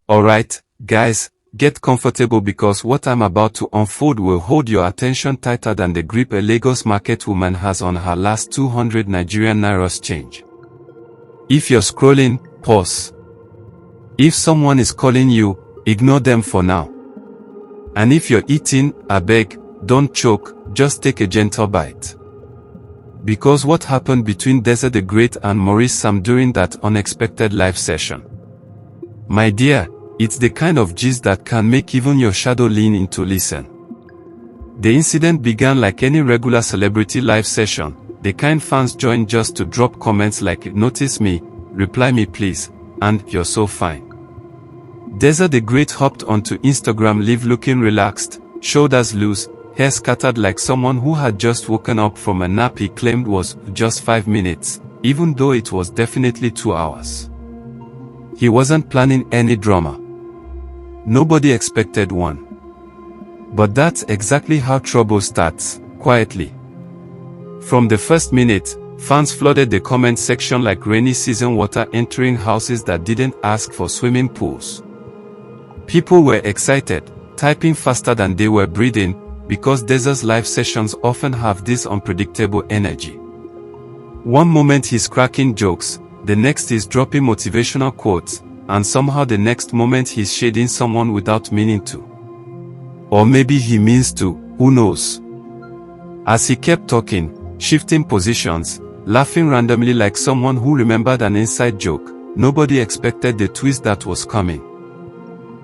Alright, guys, get comfortable because what I'm about to unfold will hold your attention tighter than the grip a Lagos market woman has on her last 200 Nigerian Nairas change. If you're scrolling, pause. If someone is calling you, ignore them for now. And if you're eating, I beg, don't choke, just take a gentle bite. Because what happened between Deza the Great and Maurice Sam during that unexpected live session? My dear, it's the kind of gist that can make even your shadow lean in to listen. The incident began like any regular celebrity live session, the kind fans join just to drop comments like "Notice me," "Reply me please," and "You're so fine." Deza the Great hopped onto Instagram Live looking relaxed, shoulders loose, hair scattered like someone who had just woken up from a nap he claimed was just 5 minutes, even though it was definitely 2 hours. He wasn't planning any drama. Nobody expected one. But that's exactly how trouble starts, quietly. From the first minute, fans flooded the comment section like rainy season water entering houses that didn't ask for swimming pools. People were excited, typing faster than they were breathing, because Deza's live sessions often have this unpredictable energy. One moment he's cracking jokes, the next he's dropping motivational quotes, and somehow the next moment he's shading someone without meaning to. Or maybe he means to, who knows? As he kept talking, shifting positions, laughing randomly like someone who remembered an inside joke, nobody expected the twist that was coming.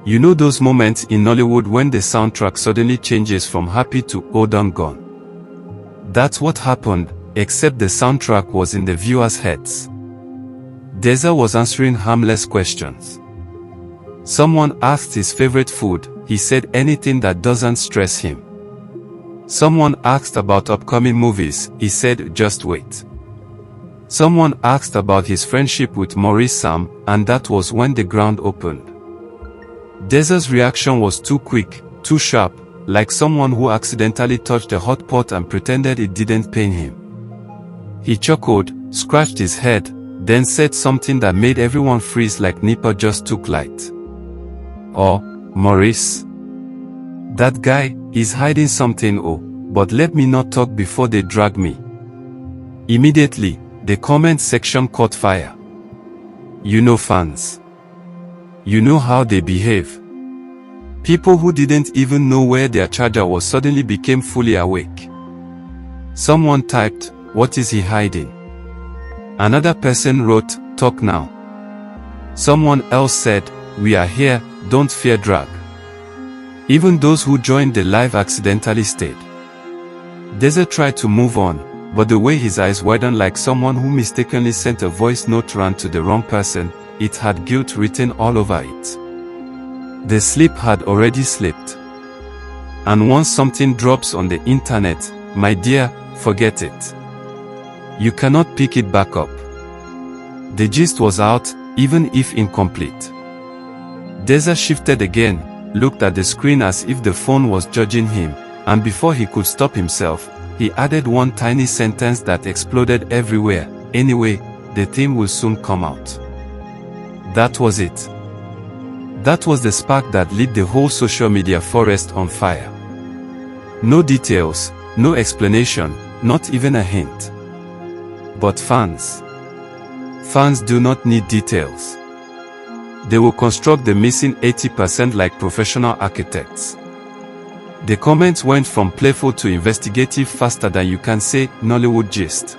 You know those moments in Nollywood when the soundtrack suddenly changes from happy to "Oh done gone"? That's what happened, except the soundtrack was in the viewers' heads. Deza was answering harmless questions. Someone asked his favorite food, he said anything that doesn't stress him. Someone asked about upcoming movies, he said just wait. Someone asked about his friendship with Maurice Sam, and that was when the ground opened. Deza's reaction was too quick, too sharp, like someone who accidentally touched a hot pot and pretended it didn't pain him. He chuckled, scratched his head, then said something that made everyone freeze like Nipah just took light. "Oh, Maurice. That guy is hiding something. Oh, but let me not talk before they drag me." Immediately, the comment section caught fire. You know fans. You know how they behave. People who didn't even know where their charger was suddenly became fully awake. Someone typed, "What is he hiding?" Another person wrote, "Talk now." Someone else said, "We are here, don't fear drag." Even those who joined the live accidentally stayed. Deza tried to move on, but the way his eyes widened like someone who mistakenly sent a voice note ran to the wrong person, it had guilt written all over it. The sleep had already slipped. And once something drops on the internet, my dear, forget it. You cannot pick it back up. The gist was out, even if incomplete. Deza shifted again, looked at the screen as if the phone was judging him, and before he could stop himself, he added one tiny sentence that exploded everywhere. "Anyway, the thing will soon come out." That was it. That was the spark that lit the whole social media forest on fire. No details, no explanation, not even a hint. But fans do not need details. They will construct the missing 80% like professional architects. The comments went from playful to investigative faster than you can say Nollywood gist.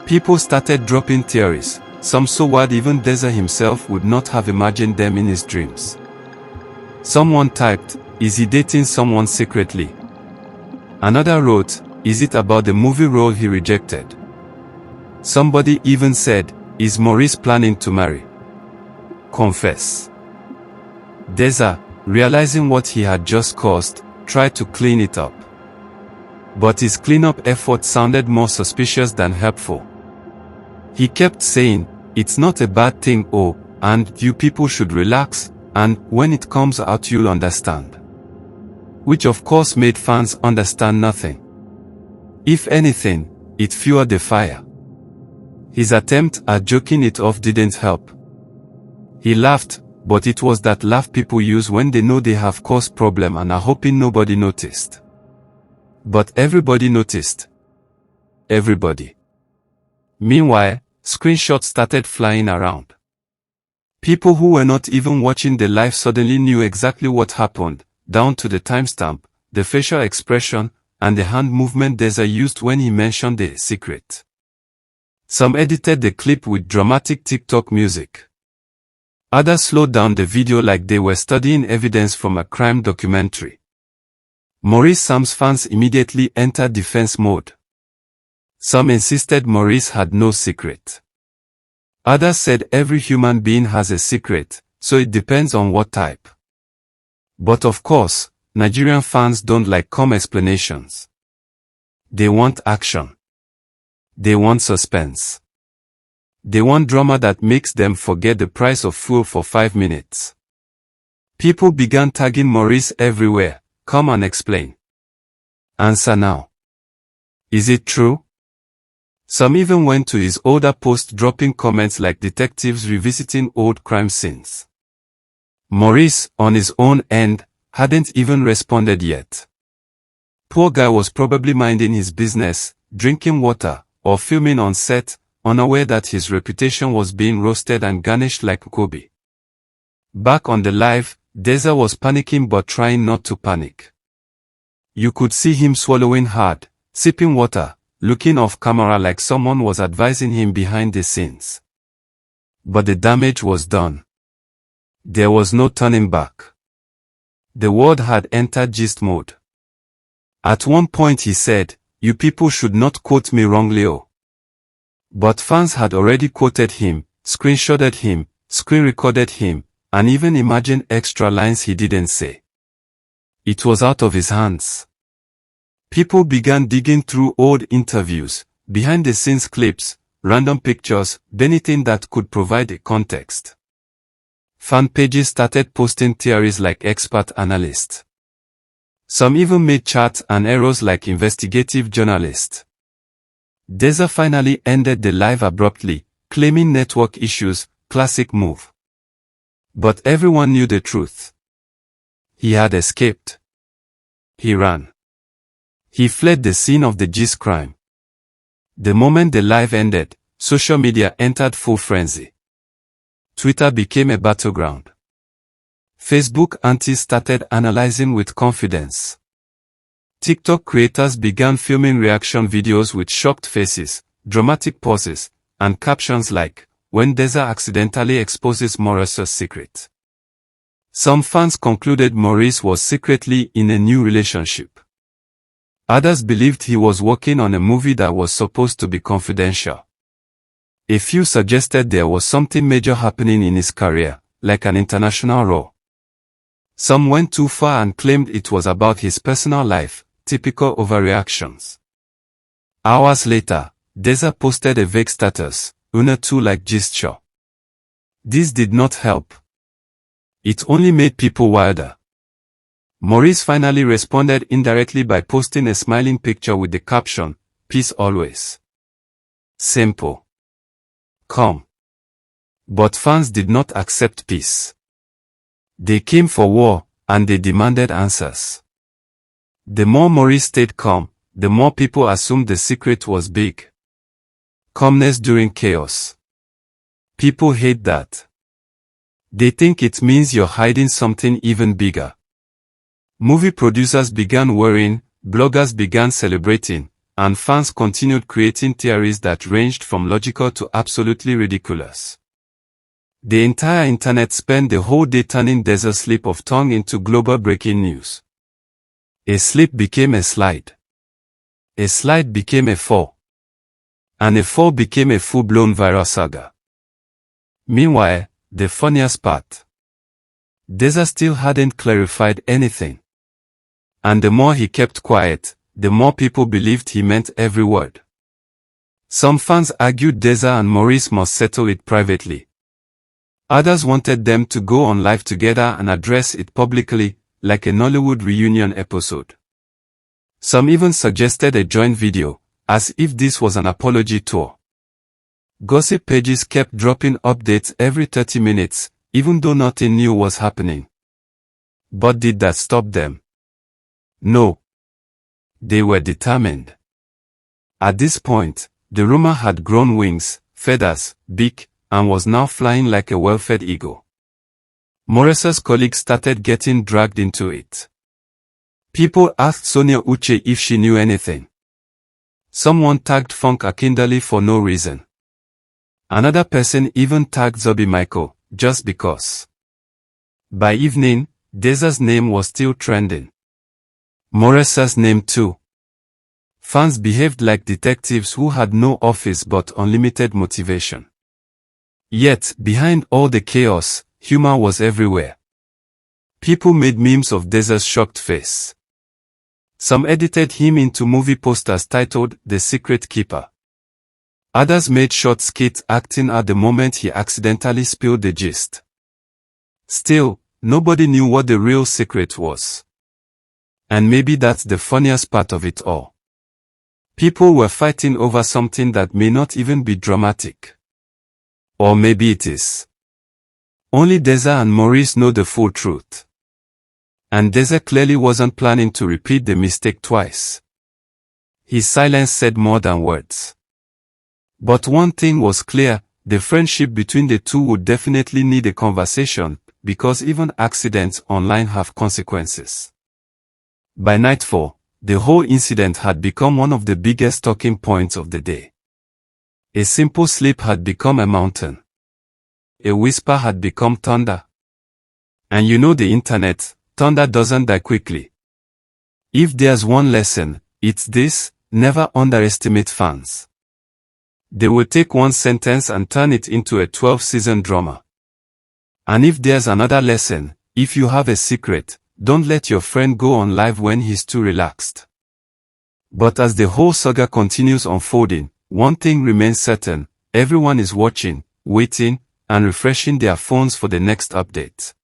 People started dropping theories, some so wild even Deza himself would not have imagined them in his dreams. Someone typed, "Is he dating someone secretly?" Another wrote, "Is it about the movie role he rejected?" Somebody even said, "Is Maurice planning to marry?" Confess. Deza, realizing what he had just caused, tried to clean it up. But his cleanup effort sounded more suspicious than helpful. He kept saying, "It's not a bad thing, oh, and you people should relax, and when it comes out you'll understand." Which of course made fans understand nothing. If anything, it fueled the fire. His attempt at joking it off didn't help. He laughed, But it was that laugh people use when they know they have caused problem and are hoping nobody noticed. But everybody noticed. Everybody. Meanwhile, screenshots started flying around. People who were not even watching the live suddenly knew exactly what happened, down to the timestamp, the facial expression, and the hand movement Deza used when he mentioned the secret. Some edited the clip with dramatic TikTok music. Others slowed down the video like they were studying evidence from a crime documentary. Maurice Sam's fans immediately entered defense mode. Some insisted Maurice had no secret. Others said every human being has a secret, so it depends on what type. But of course, Nigerian fans don't like calm explanations. They want action. They want suspense. They want drama that makes them forget the price of fuel for 5 minutes. People began tagging Maurice everywhere. Come and explain. Answer now. Is it true? Some even went to his older posts dropping comments like detectives revisiting old crime scenes. Maurice, on his own end, hadn't even responded yet. Poor guy was probably minding his business, drinking water, or filming on set, unaware that his reputation was being roasted and garnished like Kobe. Back on the live, Deza was panicking but trying not to panic. You could see him swallowing hard, sipping water, looking off camera like someone was advising him behind the scenes. But the damage was done. There was no turning back. The world had entered gist mode. At one point he said, "You people should not quote me wrongly oh." But fans had already quoted him, screenshotted him, screen recorded him, and even imagined extra lines he didn't say. It was out of his hands. People began digging through old interviews, behind-the-scenes clips, random pictures, anything that could provide a context. Fan pages started posting theories like expert analysts. Some even made charts and arrows like investigative journalists. Deza finally ended the live abruptly, claiming network issues, classic move. But everyone knew the truth. He had escaped. He ran. He fled the scene of the gist crime. The moment the live ended, social media entered full frenzy. Twitter became a battleground. Facebook aunties started analyzing with confidence. TikTok creators began filming reaction videos with shocked faces, dramatic pauses, and captions like, "When Deza accidentally exposes Maurice's secret." Some fans concluded Maurice was secretly in a new relationship. Others believed he was working on a movie that was supposed to be confidential. A few suggested there was something major happening in his career, like an international role. Some went too far and claimed it was about his personal life, typical overreactions. Hours later, Deza posted a vague status, "Una too like gist show." This did not help. It only made people wilder. Maurice finally responded indirectly by posting a smiling picture with the caption, "Peace always." Simple. Calm. But fans did not accept peace. They came for war, and they demanded answers. The more Maurice stayed calm, the more people assumed the secret was big. Calmness during chaos. People hate that. They think it means you're hiding something even bigger. Movie producers began worrying, bloggers began celebrating, and fans continued creating theories that ranged from logical to absolutely ridiculous. The entire internet spent the whole day turning Deza's slip of tongue into global breaking news. A slip became a slide. A slide became a fall. And a fall became a full-blown viral saga. Meanwhile, the funniest part. Deza still hadn't clarified anything. And the more he kept quiet, the more people believed he meant every word. Some fans argued Deza and Maurice must settle it privately. Others wanted them to go on live together and address it publicly, like a Nollywood reunion episode. Some even suggested a joint video, as if this was an apology tour. Gossip pages kept dropping updates every 30 minutes, even though nothing new was happening. But did that stop them? No. They were determined. At this point, the rumor had grown wings, feathers, beak, and was now flying like a well-fed eagle. Maurice's colleagues started getting dragged into it. People asked Sonia Uche if she knew anything. Someone tagged Funk Akindele for no reason. Another person even tagged Zobi Michael, just because. By evening, Deza's name was still trending. Maurice's name too. Fans behaved like detectives who had no office but unlimited motivation. Yet, behind all the chaos, humor was everywhere. People made memes of Deza's shocked face. Some edited him into movie posters titled The Secret Keeper. Others made short skits acting at the moment he accidentally spilled the gist. Still, nobody knew what the real secret was. And maybe that's the funniest part of it all. People were fighting over something that may not even be dramatic. Or maybe it is. Only Deza and Maurice know the full truth. And Deza clearly wasn't planning to repeat the mistake twice. His silence said more than words. But one thing was clear, the friendship between the two would definitely need a conversation, because even accidents online have consequences. By nightfall, the whole incident had become one of the biggest talking points of the day. A simple slip had become a mountain. A whisper had become thunder. And you know the internet, thunder doesn't die quickly. If there's one lesson, it's this: never underestimate fans. They will take one sentence and turn it into a 12-season drama. And if there's another lesson, if you have a secret, don't let your friend go on live when he's too relaxed. But as the whole saga continues unfolding, one thing remains certain: everyone is watching, waiting, and refreshing their phones for the next update.